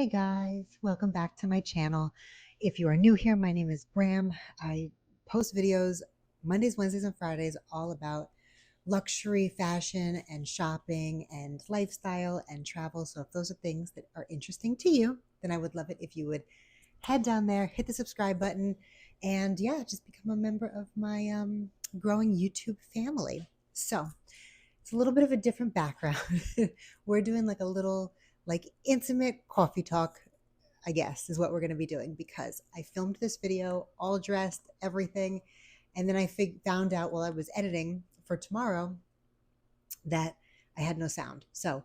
Hey guys, welcome back to my channel. If you are new here, my name is Bram. I post videos Mondays, Wednesdays, and Fridays all about luxury fashion and shopping and lifestyle and travel. So if those are things that are interesting to you, then I would love it if you would head down there, hit the subscribe button, and yeah, just become a member of my growing YouTube family. So it's a little bit of a different background. We're doing like a little like intimate coffee talk, I guess, is what we're going to be doing because I filmed this video all dressed, everything. And then I found out while I was editing for tomorrow that I had no sound. So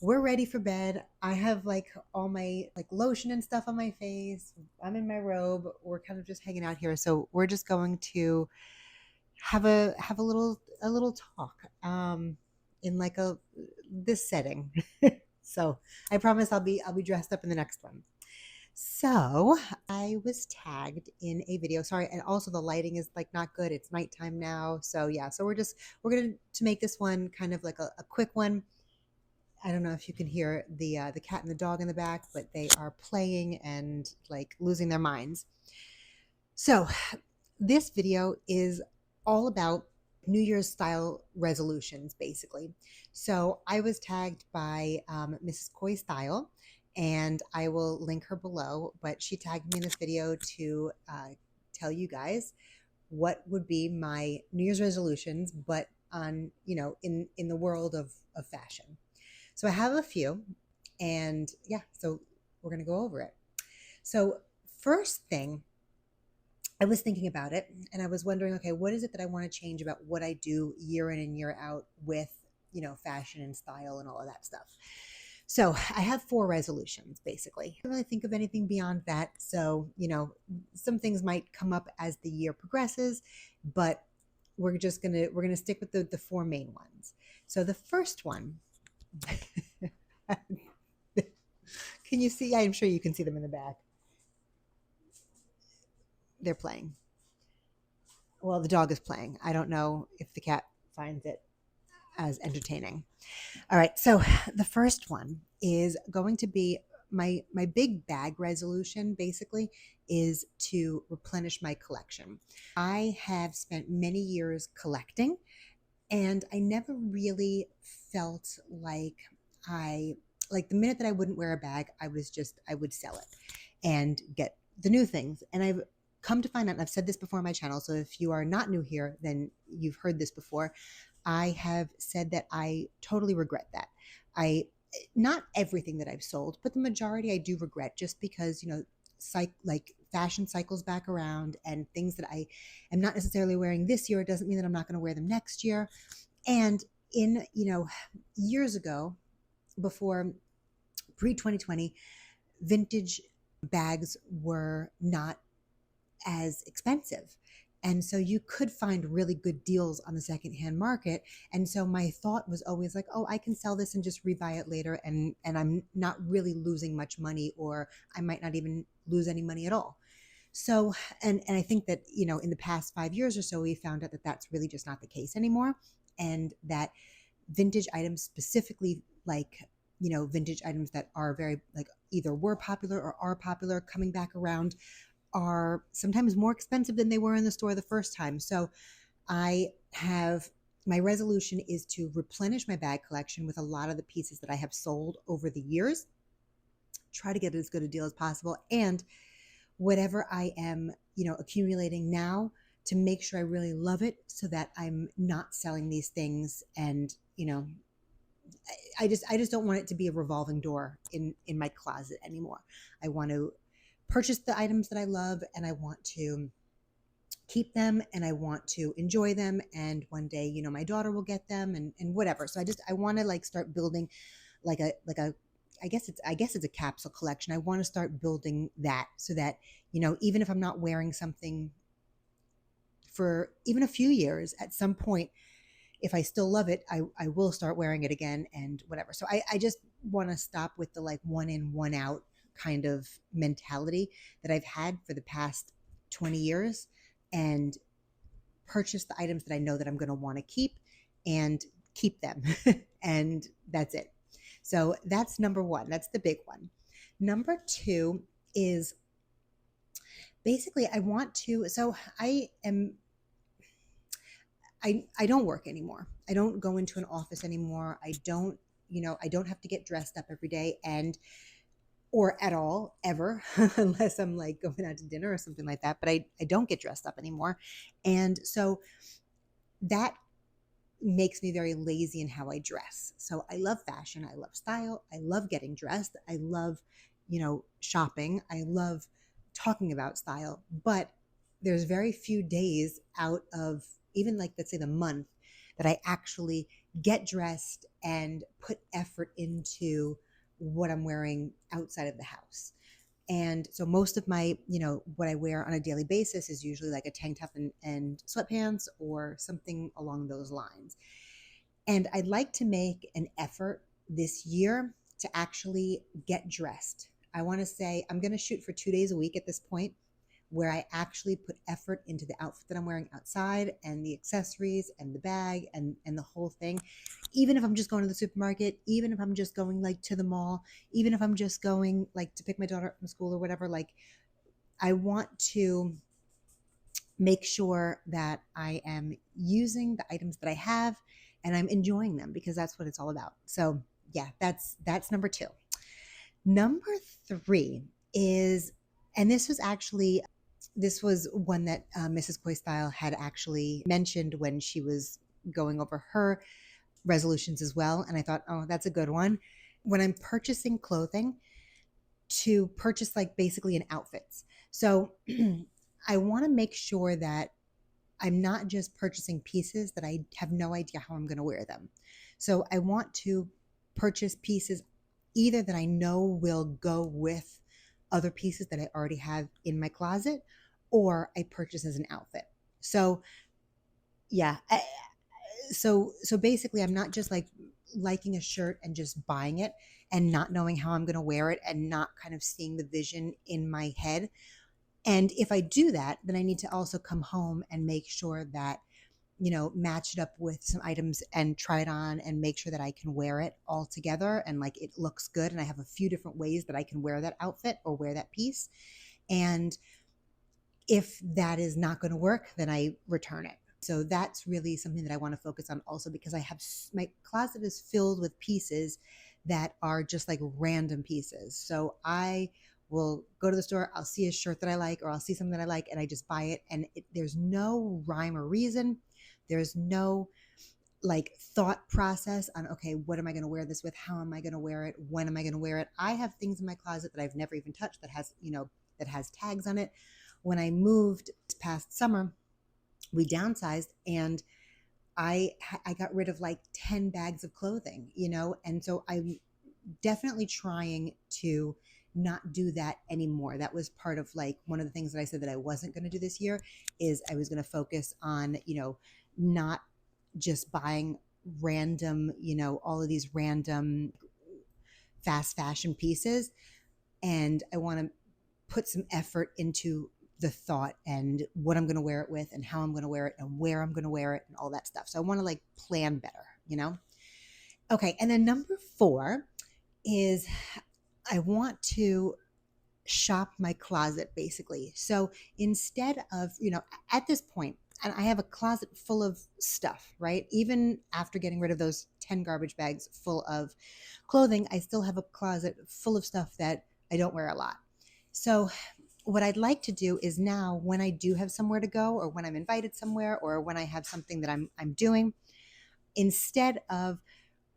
we're ready for bed. I have like all my like lotion and stuff on my face. I'm in my robe. We're kind of just hanging out here. So we're just going to have a little talk in like a this setting. So I promise I'll be dressed up in the next one. So I was tagged in a video. Sorry, and also the lighting is like not good. It's nighttime now. So yeah, so we're gonna to make this one kind of like a quick one. I don't know if you can hear the cat and the dog in the back, but they are playing and like losing their minds. So this video is all about New Year's style resolutions, basically. So I was tagged by Mrs. Koi Style, and I will link her below. But she tagged me in this video to tell you guys what would be my New Year's resolutions, but on in the world of fashion. So I have a few, and yeah, so we're gonna go over it. So first thing I was thinking about it and I was wondering, okay, what is it that I want to change about what I do year in and year out with, fashion and style and all of that stuff. So I have four resolutions basically. I don't really think of anything beyond that. So, some things might come up as the year progresses, but we're gonna stick with the four main ones. So the first one, can you see? I'm sure you can see them in the back. They're playing. Well, the dog is playing. I don't know if the cat finds it as entertaining. All right, so the first one is going to be my big bag resolution basically is to replenish my collection. I have spent many years collecting and I never really felt like I like the minute that I wouldn't wear a bag, I would sell it and get the new things. And I've come to find out, and I've said this before on my channel, so if you are not new here, then you've heard this before. I have said that I totally regret that. I not everything that I've sold, but the majority I do regret just because, like fashion cycles back around and things that I am not necessarily wearing this year, it doesn't mean that I'm not going to wear them next year. And in, years ago, before pre-2020, vintage bags were not as expensive. And so you could find really good deals on the secondhand market. And so my thought was always like, oh, I can sell this and just rebuy it later. And I'm not really losing much money, or I might not even lose any money at all. So, and I think that, in the past 5 years or so, we found out that that's really just not the case anymore. And that vintage items, specifically like, vintage items that are very like either were popular or are popular coming back around, are sometimes more expensive than they were in the store the first time. So I have my resolution is to replenish my bag collection with a lot of the pieces that I have sold over the years, try to get as good a deal as possible, and whatever I am, accumulating now, to make sure I really love it so that I'm not selling these things. And, I just don't want it to be a revolving door in my closet anymore. I want to purchase the items that I love, and I want to keep them, and I want to enjoy them. And one day, my daughter will get them, and whatever. So I want to like start building like a I guess it's a capsule collection. I want to start building that so that, even if I'm not wearing something for even a few years, at some point, if I still love it, I will start wearing it again and whatever. So I just want to stop with the like one in, one out kind of mentality that I've had for the past 20 years, and purchase the items that I know that I'm going to want to keep and keep them. And that's it. So that's number one. That's the big one. Number two is basically I want to, so I don't work anymore. I don't go into an office anymore. I don't, I don't have to get dressed up every day and or at all ever unless I'm like going out to dinner or something like that. But I don't get dressed up anymore. And so that makes me very lazy in how I dress. So I love fashion. I love style. I love getting dressed. I love, shopping. I love talking about style. But there's very few days out of even like, let's say the month that I actually get dressed and put effort into what I'm wearing outside of the house. And so most of my, what I wear on a daily basis is usually like a tank top and sweatpants or something along those lines. And I'd like to make an effort this year to actually get dressed. I want to say I'm going to shoot for 2 days a week at this point, where I actually put effort into the outfit that I'm wearing outside and the accessories and the bag and the whole thing. Even if I'm just going to the supermarket, even if I'm just going like to the mall, even if I'm just going like to pick my daughter up from school or whatever, like I want to make sure that I am using the items that I have and I'm enjoying them because that's what it's all about. So yeah, that's number two. Number three is, and this was one that Mrs. Koi Style had actually mentioned when she was going over her resolutions as well. And I thought, oh, that's a good one. When I'm purchasing clothing, to purchase like basically an outfits. So I want to make sure that I'm not just purchasing pieces that I have no idea how I'm going to wear them. So I want to purchase pieces either that I know will go with other pieces that I already have in my closet, or I purchase as an outfit. So yeah, so basically I'm not just like liking a shirt and just buying it and not knowing how I'm going to wear it and not kind of seeing the vision in my head. And if I do that, then I need to also come home and make sure that, match it up with some items and try it on and make sure that I can wear it all together and like it looks good. And I have a few different ways that I can wear that outfit or wear that piece. And if that is not going to work, then I return it. So that's really something that I want to focus on also, because I have my closet is filled with pieces that are just like random pieces. So I will go to the store, I'll see a shirt that I like, or I'll see something that I like, and I just buy it. And there's no rhyme or reason. There's no like thought process on, okay, what am I going to wear this with? How am I going to wear it? When am I going to wear it? I have things in my closet that I've never even touched that has, that has tags on it. When I moved this past summer, we downsized and I got rid of like 10 bags of clothing, and so I'm definitely trying to not do that anymore. That was part of like one of the things that I said that I wasn't going to do this year is I was going to focus on, not just buying random, all of these random fast fashion pieces. And I want to put some effort into the thought and what I'm going to wear it with and how I'm going to wear it and where I'm going to wear it and all that stuff. So I want to like plan better. Okay. And then number four is I want to shop my closet basically. So instead of, at this point, and I have a closet full of stuff, right? Even after getting rid of those 10 garbage bags full of clothing, I still have a closet full of stuff that I don't wear a lot. So what I'd like to do is now when I do have somewhere to go or when I'm invited somewhere or when I have something that I'm doing, instead of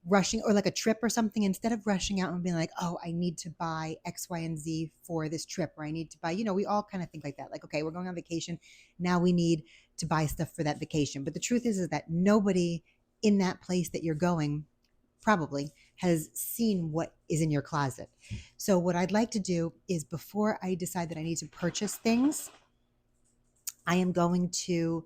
rushing or like a trip or something, instead of rushing out and being like, oh, I need to buy X, Y, and Z for this trip, or I need to buy, we all kind of think like that. Like, okay, we're going on vacation. Now we need to buy stuff for that vacation. But the truth is that nobody in that place that you're going probably has seen what is in your closet. So what I'd like to do is before I decide that I need to purchase things, I am going to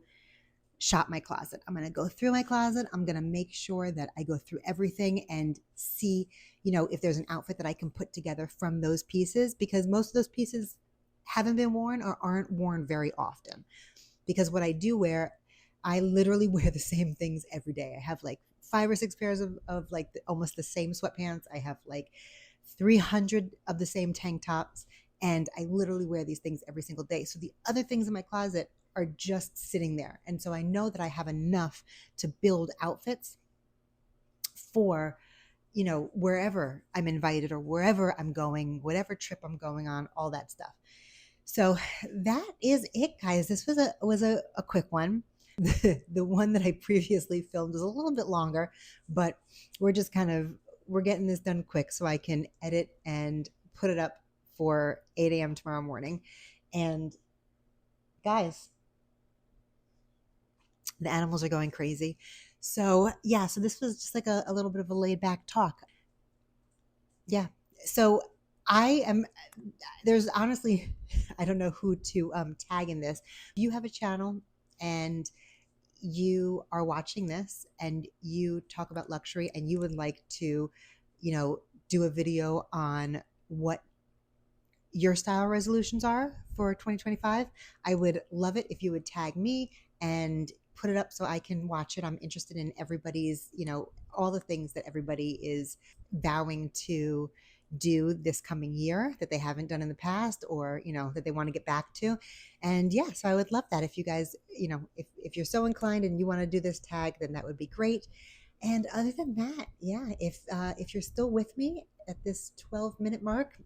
shop my closet. I'm going to go through my closet. I'm going to make sure that I go through everything and see, if there's an outfit that I can put together from those pieces, because most of those pieces haven't been worn or aren't worn very often. Because what I do wear, I literally wear the same things every day. I have like 5 or 6 pairs of like almost the same sweatpants. I have like 300 of the same tank tops, and I literally wear these things every single day. So the other things in my closet are just sitting there. And so I know that I have enough to build outfits for, wherever I'm invited or wherever I'm going, whatever trip I'm going on, all that stuff. So that is it, guys. This was a quick one. The one that I previously filmed was a little bit longer, but we're getting this done quick so I can edit and put it up for 8 a.m. tomorrow morning. And guys, the animals are going crazy. So yeah, so this was just like a little bit of a laid back talk. Yeah. So I am, there's honestly, I don't know who to tag in this. You have a channel and you are watching this and you talk about luxury and you would like to, do a video on what your style resolutions are for 2025, I would love it if you would tag me and put it up so I can watch it. I'm interested in everybody's, all the things that everybody is vowing to do this coming year that they haven't done in the past, or that they want to get back to. And yeah, so I would love that if you guys, if you're so inclined and you want to do this tag, then that would be great. And other than that, yeah, if you're still with me at this 12-minute mark,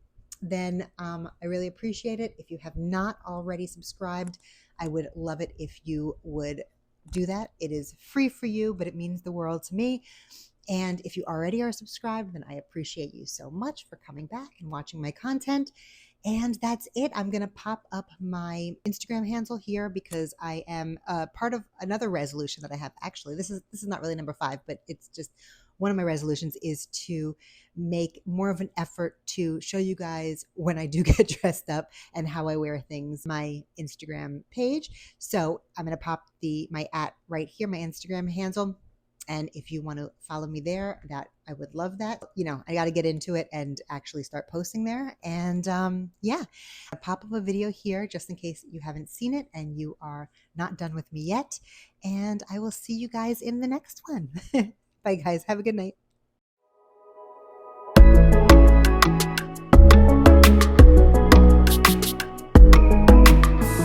then I really appreciate it. If you have not already subscribed, I would love it if you would do that. It is free for you, but it means the world to me. And if you already are subscribed, then I appreciate you so much for coming back and watching my content. And that's it. I'm going to pop up my Instagram handle here because I am part of another resolution that I have. Actually, this is not really number 5, but it's just one of my resolutions is to make more of an effort to show you guys when I do get dressed up and how I wear things, my Instagram page. So I'm going to pop my @ right here, my Instagram handle. And if you want to follow me there, that I would love that. I got to get into it and actually start posting there. And yeah, I'll pop up a video here just in case you haven't seen it and you are not done with me yet. And I will see you guys in the next one. Bye, guys. Have a good night.